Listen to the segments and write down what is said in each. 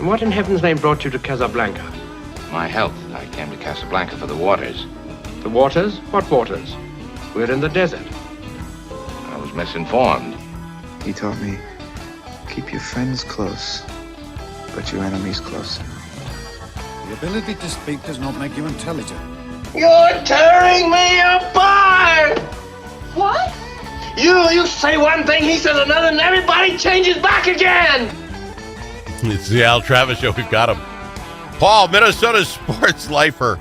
What in heaven's name brought you to Casablanca? My health. I came to Casablanca for the waters. The waters? What waters? We're in the desert. I was misinformed. He taught me, keep your friends close, but your enemies closer. The ability to speak does not make you intelligent. You're tearing me apart! What? You say one thing, he says another, and everybody changes back again! It's the Al Travis Show. We've got him. Paul, Minnesota sports lifer.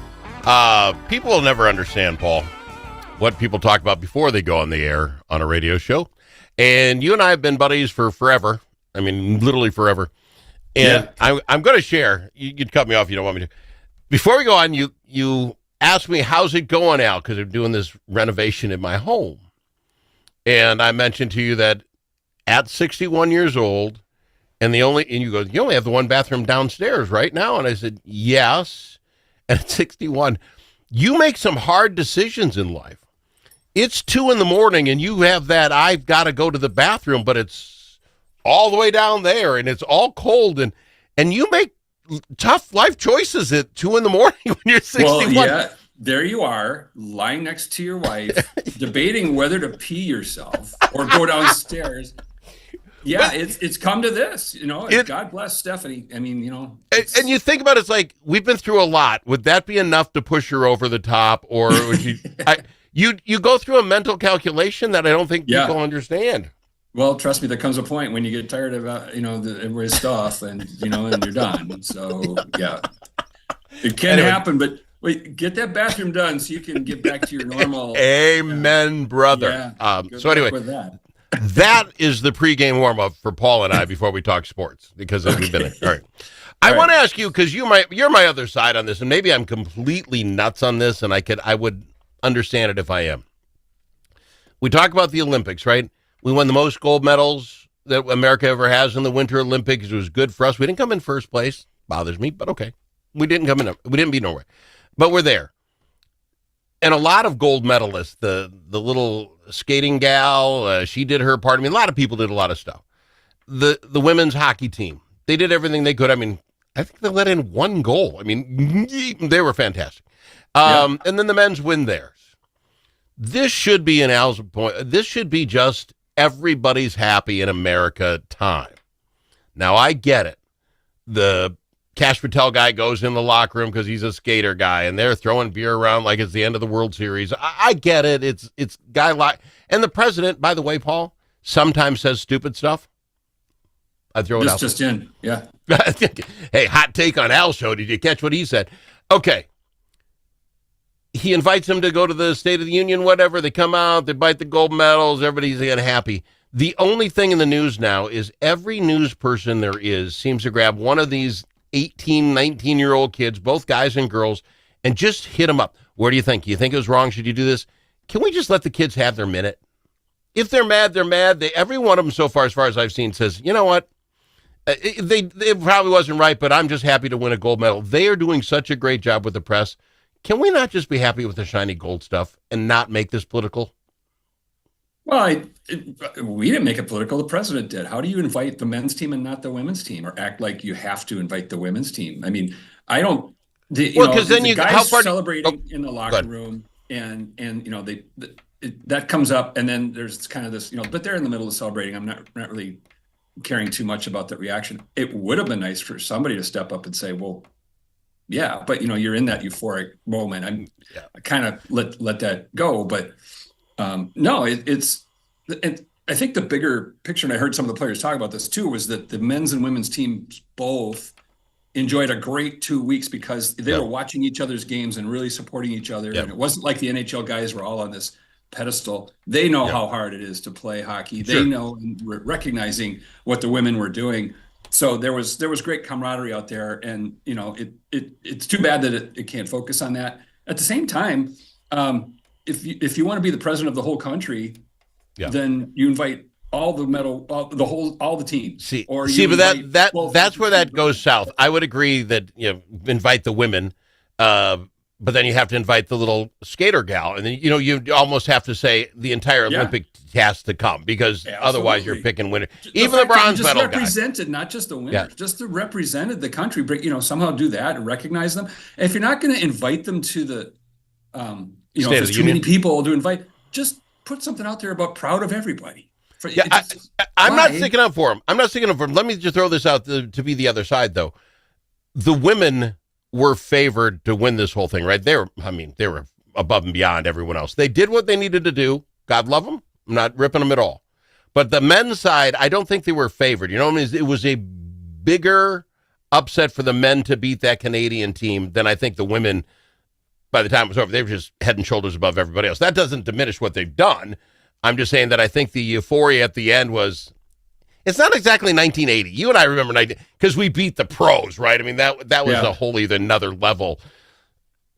People will never understand, Paul, what people talk about before they go on the air on a radio show. And you and I have been buddies for forever. I mean, literally forever. And yeah. I'm going to share. You'd cut me off if you don't want me to. Before we go on, you asked me, how's it going, Al? Because I'm doing this renovation in my home. And I mentioned to you that at 61 years old, and you only have the one bathroom downstairs right now. And I said, yes. And at 61, you make some hard decisions in life. It's 2 a.m. and you have that, I've got to go to the bathroom, but it's all the way down there and it's all cold. And you make tough life choices at 2 a.m. when you're 61. Well, yeah, there you are, lying next to your wife, debating whether to pee yourself or go downstairs. Yeah, it's come to this, God bless Stephanie. I mean, And you think about it, it's like, we've been through a lot. Would that be enough to push her over the top? Or would you go through a mental calculation that I don't think people understand. Well, trust me, there comes a point when you get tired of, everybody's stuff and, and you're done. So, yeah, it can happen, but wait, get that bathroom done so you can get back to your normal. Amen, brother. Yeah, so anyway, with that is the pregame warm-up for Paul and I before we talk sports, because we've been all right. I want to ask you, because you're my other side on this, and maybe I'm completely nuts on this, and I would understand it if I am. We talk about the Olympics, right? We won the most gold medals that America ever has in the Winter Olympics. It was good for us. We didn't come in first place. Bothers me, but okay. We didn't come in. We didn't beat Norway, but we're there. And a lot of gold medalists, the little skating gal, she did her part. I mean, a lot of people did a lot of stuff. The women's hockey team, they did everything they could. I mean, I think they let in 1 goal. I mean, they were fantastic. And then the men's win theirs. This should be an Al's point. This should be just everybody's happy in America time. Now, I get it. The Cash Patel guy goes in the locker room because he's a skater guy, and they're throwing beer around like it's the end of the World Series. I get it. It's guy like, and the president, by the way, Paul, sometimes says stupid stuff. I throw it out. Just in, yeah. Hey, hot take on Al's show. Did you catch what he said? Okay. He invites them to go to the State of the Union, whatever. They come out, they bite the gold medals, everybody's happy. The only thing in the news now is every news person there is seems to grab one of these 18, 19-year-old kids, both guys and girls, and just hit them up. What do you think? You think it was wrong? Should you do this? Can we just let the kids have their minute? If they're mad, they're mad. Every one of them so far as I've seen, says, you know what? It probably wasn't right, but I'm just happy to win a gold medal. They are doing such a great job with the press. Can we not just be happy with the shiny gold stuff and not make this political? Well, we didn't make it political. The president did. How do you invite the men's team and not the women's team, or act like you have to invite the women's team? I mean, I don't. Because then the guys celebrating in the locker room, and that comes up, and then there's kind of this, but they're in the middle of celebrating. I'm not really caring too much about that reaction. It would have been nice for somebody to step up and say, well, yeah, but you're in that euphoric moment. I kind of let that go, but no, it's. I think the bigger picture, and I heard some of the players talk about this too, was that the men's and women's teams both enjoyed a great 2 weeks because they were watching each other's games and really supporting each other. And it wasn't like the NHL guys were all on this pedestal. They know how hard it is to play hockey. Sure. They know, and recognizing what the women were doing. So there was great camaraderie out there, and it's too bad that it can't focus on that. At the same time, if you want to be the president of the whole country, then you invite all the teams. But that's where that goes south. I would agree that invite the women, but then you have to invite the little skater gal, and then you almost have to say the entire Olympic has to come, because otherwise you're picking winner. Even the bronze medal guy represented, not just the winners, just the represented the country. But somehow do that and recognize them. And if you're not going to invite them to the, if there's too many people to invite, just put something out there about proud of everybody. I'm not sticking up for him. Let me just throw this out to be the other side, though. The women were favored to win this whole thing, right? They were above and beyond everyone else. They did what they needed to do. God love them. I'm not ripping them at all. But the men's side, I don't think they were favored. It was a bigger upset for the men to beat that Canadian team than I think the women, by the time it was over, they were just head and shoulders above everybody else. That doesn't diminish what they've done. I'm just saying that I think the euphoria at the end was, it's not exactly 1980. You and I remember because we beat the pros, right? I mean, that was a wholly another level.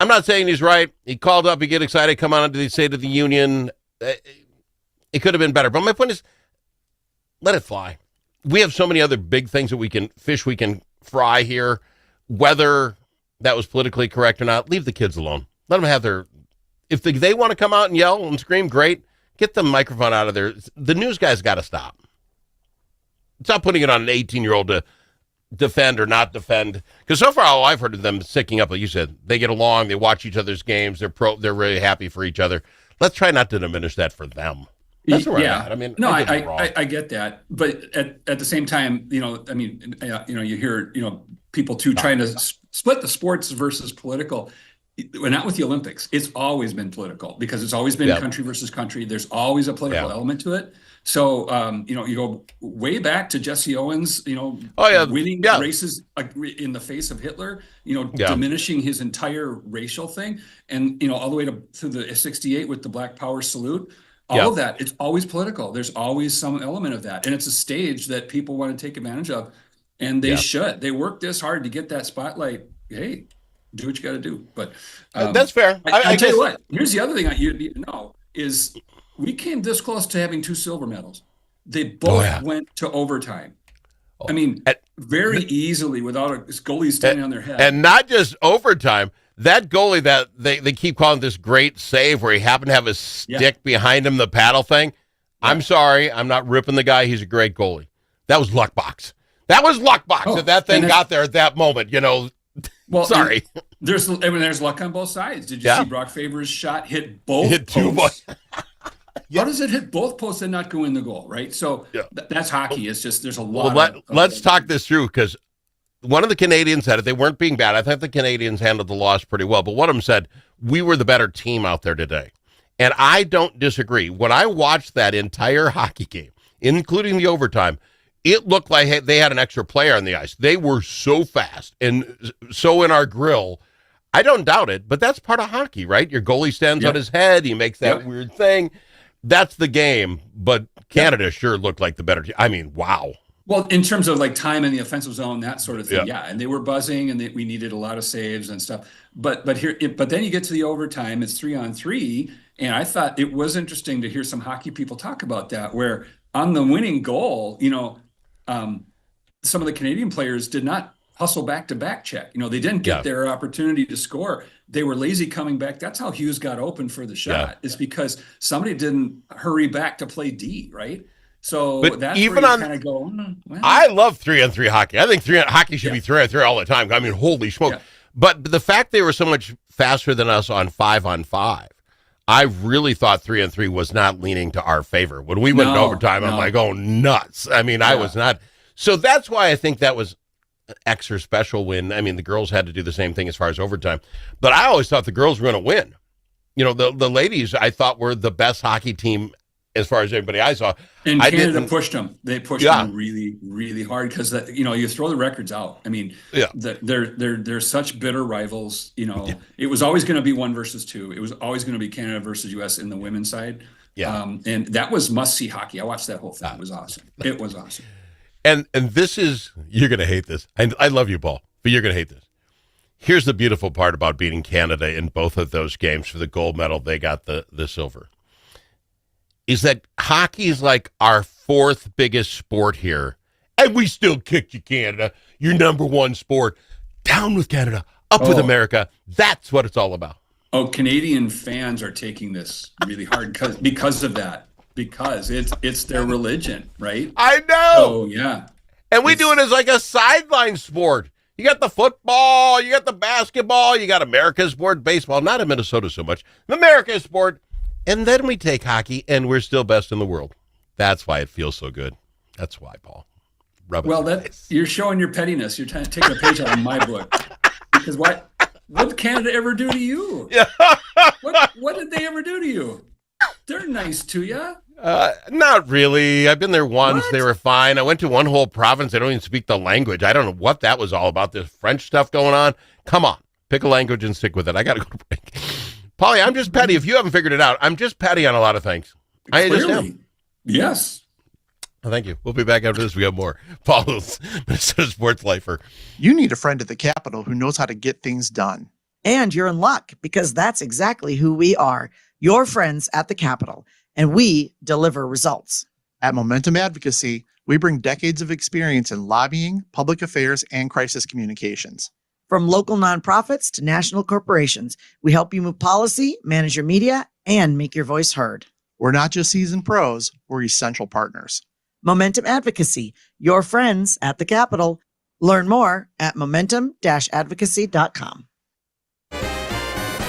I'm not saying he's right. He called up, he get excited, come on to say to the union. It could have been better. But my point is, let it fly. We have so many other big things that we can fry here. Whether that was politically correct or not, leave the kids alone. Let them have if they want to come out and yell and scream, great. Get the microphone out of there. The news guys got to stop. Stop putting it on an 18-year-old to defend or not defend. Because so far, all I've heard of them sticking up, like you said, they get along, they watch each other's games, they're really happy for each other. Let's try not to diminish that for them. That's where I'm at. I mean, no, I get that, but at the same time, you hear people too trying to split the sports versus political. We're not with the Olympics. It's always been political because it's always been country versus country. There's always a political element to it. So, you go way back to Jesse Owens, winning races in the face of Hitler, diminishing his entire racial thing. And, all the way to the 68 with the Black Power salute, all of that. It's always political. There's always some element of that. And it's a stage that people want to take advantage of. And they should. They work this hard to get that spotlight. Hey, do what you got to do. But that's fair. I tell you what, here's the other thing you need to know is we came this close to having 2 silver medals. They both went to overtime. I mean, very easily without a goalie standing on their head. And not just overtime. That goalie that they keep calling this great save where he happened to have his stick behind him, the paddle thing. Yeah. I'm sorry. I'm not ripping the guy. He's a great goalie. That was luck box. That thing got there at that moment, Well, sorry. There's luck on both sides. Did you see Brock Faber's shot hit both posts? How does it hit both posts and not go in the goal, right? So that's hockey. It's just there's a lot. Let's talk this through because one of the Canadians said it. They weren't being bad. I think the Canadians handled the loss pretty well. But one of them said, we were the better team out there today. And I don't disagree. When I watched that entire hockey game, including the overtime, it looked like they had an extra player on the ice. They were so fast and so in our grill. I don't doubt it, but that's part of hockey, right? Your goalie stands on his head. He makes that weird thing. That's the game. But Canada sure looked like the better team. I mean, wow. Well, in terms of like time in the offensive zone, that sort of thing, and they were buzzing, and we needed a lot of saves and stuff. But then you get to the overtime; it's 3-on-3, and I thought it was interesting to hear some hockey people talk about that, where on the winning goal, some of the Canadian players did not hustle back-to-back check. They didn't get their opportunity to score. They were lazy coming back. That's how Hughes got open for the shot. Is because somebody didn't hurry back to play D, right? So that's even where you kind of go, well. I love 3-on-3 hockey. I think hockey should be 3-on-3 all the time. I mean, holy smoke. Yeah. But the fact they were so much faster than us on 5-on-5, I really thought 3-on-3 was not leaning to our favor. When we went into overtime, I'm like, oh, nuts. I mean, I was not. So that's why I think that was an extra special win. I mean, the girls had to do the same thing as far as overtime. But I always thought the girls were going to win. The ladies, I thought, were the best hockey team as far as everybody I saw. And Canada pushed them. They pushed them really, really hard because you throw the records out. I mean, they're such bitter rivals. It was always going to be 1 versus 2. It was always going to be Canada versus U.S. in the women's side. And that was must-see hockey. I watched that whole thing. It was awesome. It was awesome. And this is, you're going to hate this. I love you, Paul, but you're going to hate this. Here's the beautiful part about beating Canada in both of those games. For the gold medal, they got the silver. Is that hockey is like our 4th biggest sport here. And we still kicked you, Canada. Your number 1 sport. Down with Canada. Up with America. That's what it's all about. Oh, Canadian fans are taking this really hard because of that. Because it's their religion, right? I know. Oh, yeah. And we do it as like a sideline sport. You got the football, you got the basketball, you got America's sport, baseball, not in Minnesota so much. America's sport. And then we take hockey, and we're still best in the world. That's why it feels so good. That's why, Paul. Rub it nice. You're showing your pettiness. You're trying to take a page out of my book. Because what did Canada ever do to you? Yeah. What did they ever do to you? They're nice to you. Not really. I've been there once. What? They were fine. I went to one whole province. They don't even speak the language. I don't know what that was all about. This French stuff going on. Come on. Pick a language and stick with it. I got to go to break. Polly, I'm just petty. If you haven't figured it out, I'm just petty on a lot of things. I just am. Yes. Oh, thank you. We'll be back after this. We got more. Paul's Minnesota Sports Lifer. You need a friend at the Capitol who knows how to get things done. And you're in luck because that's exactly who we are, your friends at the Capitol, and we deliver results. At Momentum Advocacy, we bring decades of experience in lobbying, public affairs, and crisis communications. From local nonprofits to national corporations, we help you move policy, manage your media, and make your voice heard. We're not just seasoned pros, we're essential partners. Momentum Advocacy, your friends at the Capitol. Learn more at momentum-advocacy.com.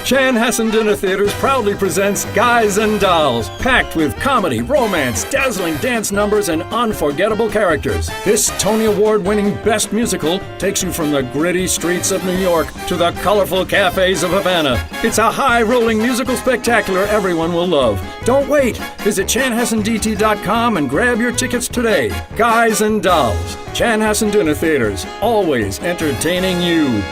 Chanhassen Dinner Theatres proudly presents Guys and Dolls, packed with comedy, romance, dazzling dance numbers, and unforgettable characters. This Tony Award-winning Best Musical takes you from the gritty streets of New York to the colorful cafes of Havana. It's a high-rolling musical spectacular everyone will love. Don't wait. Visit chanhassendt.com and grab your tickets today. Guys and Dolls, Chanhassen Dinner Theatres, always entertaining you.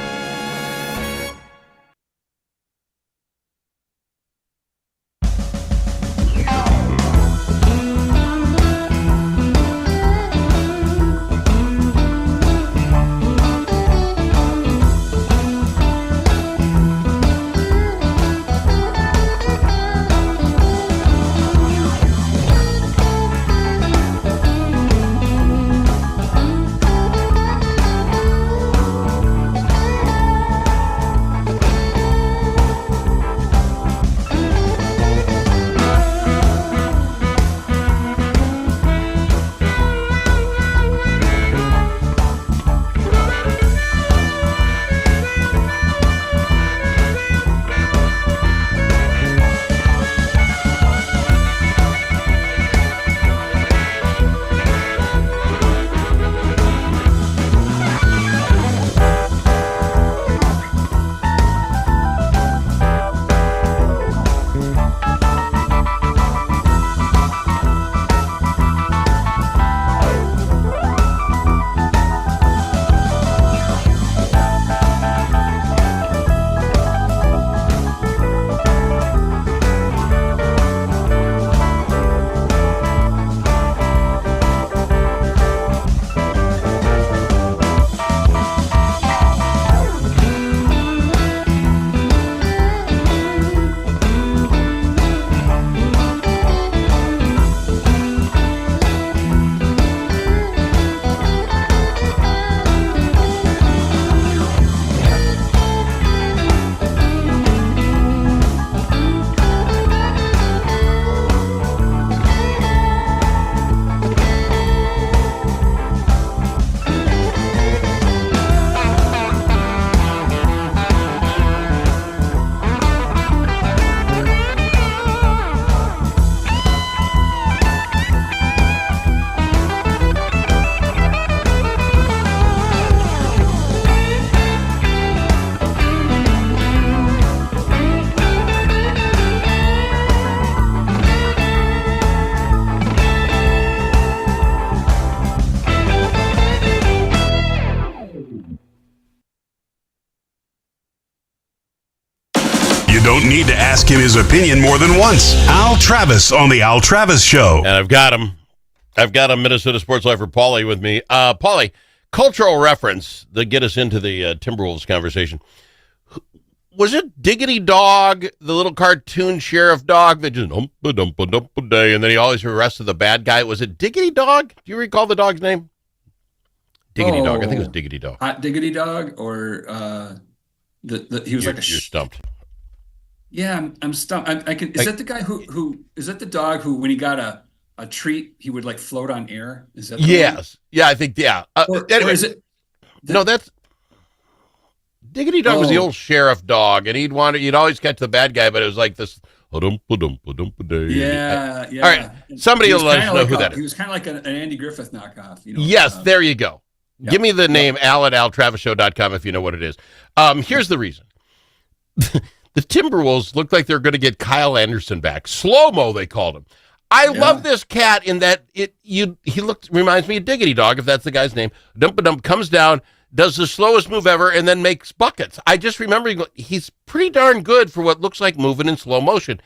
Don't need to ask him his opinion more than once. Al Travis on the Al Travis Show. And I've got him, Minnesota Sports Lifer Paulie with me. Paulie, cultural reference that get us into the Timberwolves conversation. Was it Diggity Dog, the little cartoon sheriff dog that just day, and then he always arrested the bad guy? Was it Diggity Dog? Do you recall the dog's name? Diggity Dog. I think it was Diggity Dog. Hot Diggity Dog or he was You're like stumped. Yeah, I'm stumped. Is that the guy who is that the dog who, when he got a treat, he would like float on air? Is that the Yes. one? Yeah, I think, yeah. Or is it? No, that's Diggity Dog was the old sheriff dog, and you'd always catch the bad guy, but it was like this. Yeah. All right, somebody will let us know who that is. He was kind of like an Andy Griffith knockoff. Yes, there you go. Yep. Give me the name, al@altravishow.com if you know what it is. Here's the reason. The Timberwolves looked like they're going to get Kyle Anderson back. Slow-mo, they called him. I love this cat in that he reminds me of Diggity Dog, if that's the guy's name. Dump-a-dump, comes down, does the slowest move ever, and then makes buckets. I just remember he's pretty darn good for what looks like moving in slow motion.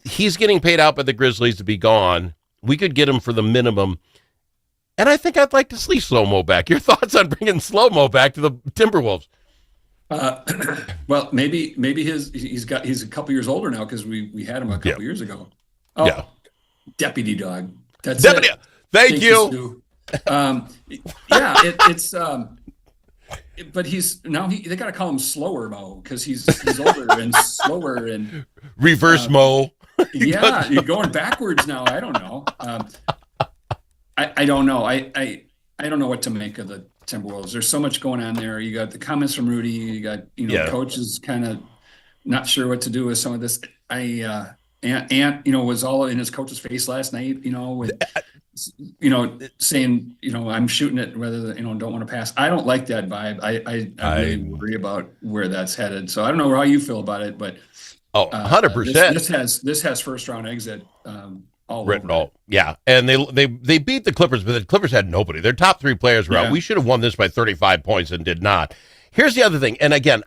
He's getting paid out by the Grizzlies to be gone. We could get him for the minimum. And I think I'd like to see Slow-Mo back. Your thoughts on bringing Slow-Mo back to the Timberwolves? Well, maybe he's a couple years older now because we had him a couple years ago. Oh, yeah. Deputy Dog. That's Deputy. It. Thank you. It's but they got to call him Slower Mo because he's older and slower and reverse Mo. Yeah, you're going backwards now. I don't know. I don't know. I don't know what to make of the Timberwolves. There's so much going on there. You got the comments from Rudy. You got coaches kind of not sure what to do with some of this. Ant was all in his coach's face last night. Saying I'm shooting it rather than don't want to pass. I don't like that vibe. I really worry about where that's headed. So I don't know how you feel about it, but 100%. This has first round exit. All written all, yeah, and they beat the Clippers, but the Clippers had nobody. Their top three players were out. We should have won this by 35 points and did not. Here's the other thing, and again,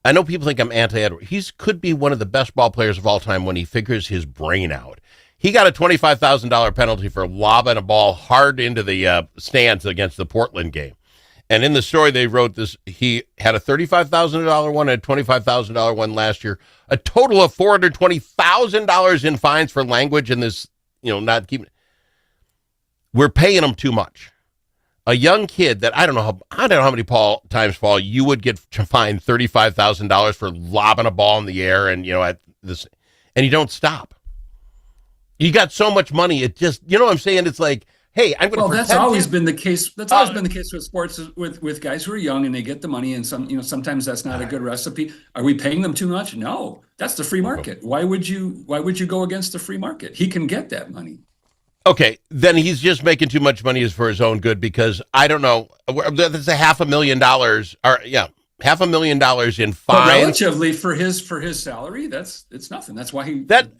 I know people think I'm anti-Edward. He could be one of the best ball players of all time when he figures his brain out. He got a $25,000 penalty for lobbing a ball hard into the stands against the Portland game. And in the story, they wrote this. He had a $35,000 one and a $25,000 one last year. A total of $420,000 in fines for language in this. Not keeping. We're paying them too much. A young kid that I don't know how many times, Paul, you would get fined $35,000 for lobbing a ball in the air and at this, and you don't stop. You got so much money, it just what I'm saying. It's like, hey, I'm going to. Well, that's always been the case. That's always been the case with sports, with guys who are young and they get the money, and sometimes that's not a good recipe. Are we paying them too much? No, that's the free market. Why would you go against the free market? He can get that money. Okay, then he's just making too much money for his own good because I don't know. That's $500,000 $500,000 in fines. But relatively for his salary, it's nothing. That's why but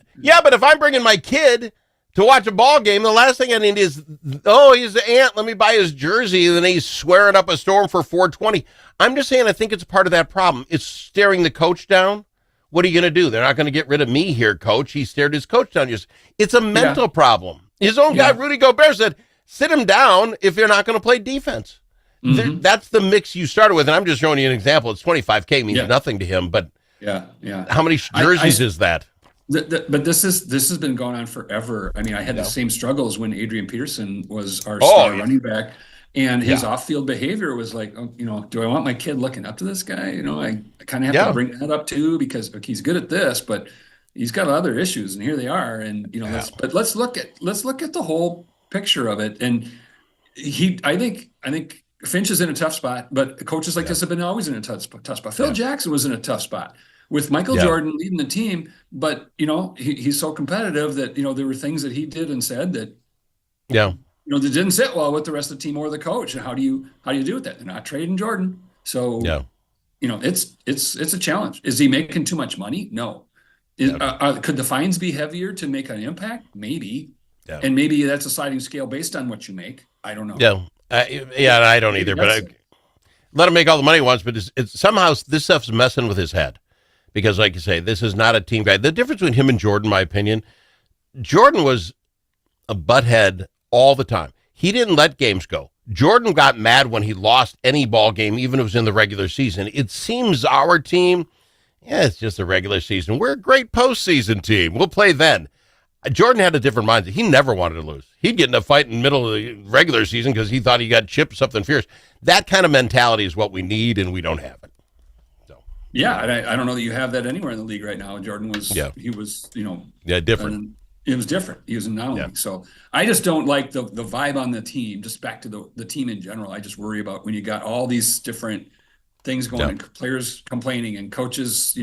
if I'm bringing my kid to watch a ball game, the last thing I need is, he's the Ant, let me buy his jersey, and then he's swearing up a storm for $420. I'm just saying I think it's part of that problem. It's staring the coach down. What are you going to do? They're not going to get rid of me here, coach. He stared his coach down. It's a mental problem. His own guy, Rudy Gobert, said, sit him down if you're not going to play defense. Mm-hmm. That's the mix you started with, and I'm just showing you an example. It's $25K means nothing to him, but how many jerseys is that? But this has been going on forever. I mean, I had the same struggles when Adrian Peterson was our star running back, and his off-field behavior was like, do I want my kid looking up to this guy? I kind of have to bring that up too because he's good at this, but he's got other issues, and here they are. And but let's look at the whole picture of it. And I think Finch is in a tough spot, but coaches like this have been always in a tough spot. Phil Jackson was in a tough spot with Michael Jordan leading the team, but he's so competitive that there were things that he did and said that that didn't sit well with the rest of the team or the coach. And how do you do with that? They're not trading Jordan, so it's a challenge. Is he making too much money? No. Could the fines be heavier to make an impact? Maybe, and maybe that's a sliding scale based on what you make. I don't know. I don't either. But let him make all the money he wants. But it's somehow this stuff's messing with his head. Because, like you say, this is not a team guy. The difference between him and Jordan, in my opinion, Jordan was a butthead all the time. He didn't let games go. Jordan got mad when he lost any ball game, even if it was in the regular season. It seems our team, it's just a regular season. We're a great postseason team. We'll play then. Jordan had a different mindset. He never wanted to lose. He'd get in a fight in the middle of the regular season because he thought he got chipped something fierce. That kind of mentality is what we need, and we don't have it. Yeah, and I don't know that you have that anywhere in the league right now. Jordan was, he was, different. It was different. He was an anomaly. Yeah. So I just don't like the vibe on the team. Just back to the team in general. I just worry about when you got all these different things going, and players complaining, and coaches,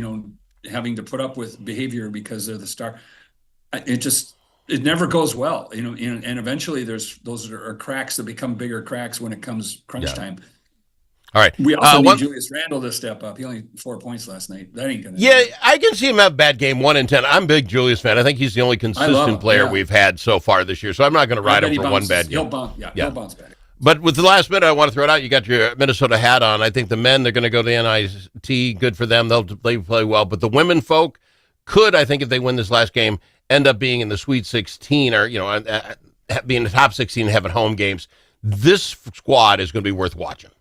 having to put up with behavior because they're the star. It never goes well, and eventually those are cracks that become bigger cracks when it comes crunch time. All right. We also need Julius Randle to step up. He only 4 points last night. That ain't gonna. Yeah, I can see him have a bad game, 1 in 10. I'm a big Julius fan. I think he's the only consistent player we've had so far this year. So I'm not going to ride him for one bad game. He'll bounce back. But with the last minute, I want to throw it out. You got your Minnesota hat on. I think the men, they're going to go to NIT. Good for them. They'll play well. But the women folk could, I think, if they win this last game, end up being in the Sweet 16 or, being in the top 16 and having home games. This squad is going to be worth watching.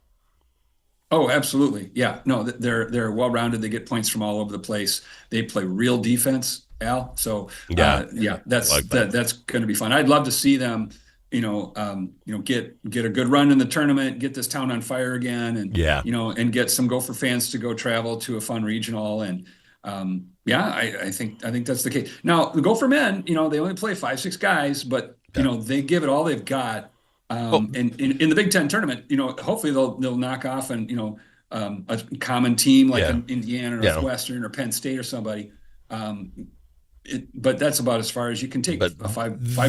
Oh, absolutely. Yeah. No, they're well-rounded. They get points from all over the place. They play real defense, Al. So, that's going to be fun. I'd love to see them, get a good run in the tournament, get this town on fire again, and and get some Gopher fans to go travel to a fun regional. And I think that's the case. Now, the Gopher men, they only play 5-6 guys, but they give it all they've got. And in the Big Ten tournament, hopefully they'll knock off a common team like an Indiana or Northwestern or Penn State or somebody. But that's about as far as you can take. But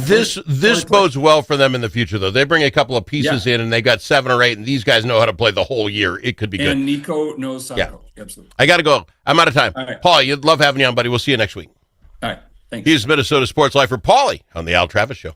this bodes well for them in the future, though. They bring a couple of pieces in, and they got 7 or 8, and these guys know how to play the whole year. It could be good. And Nico knows how to coach. Absolutely. I got to go. I'm out of time. All right. Paul, you'd love having you on, buddy. We'll see you next week. All right. Thanks. He's Minnesota Sports Lifer Paulie on the Al Travis Show.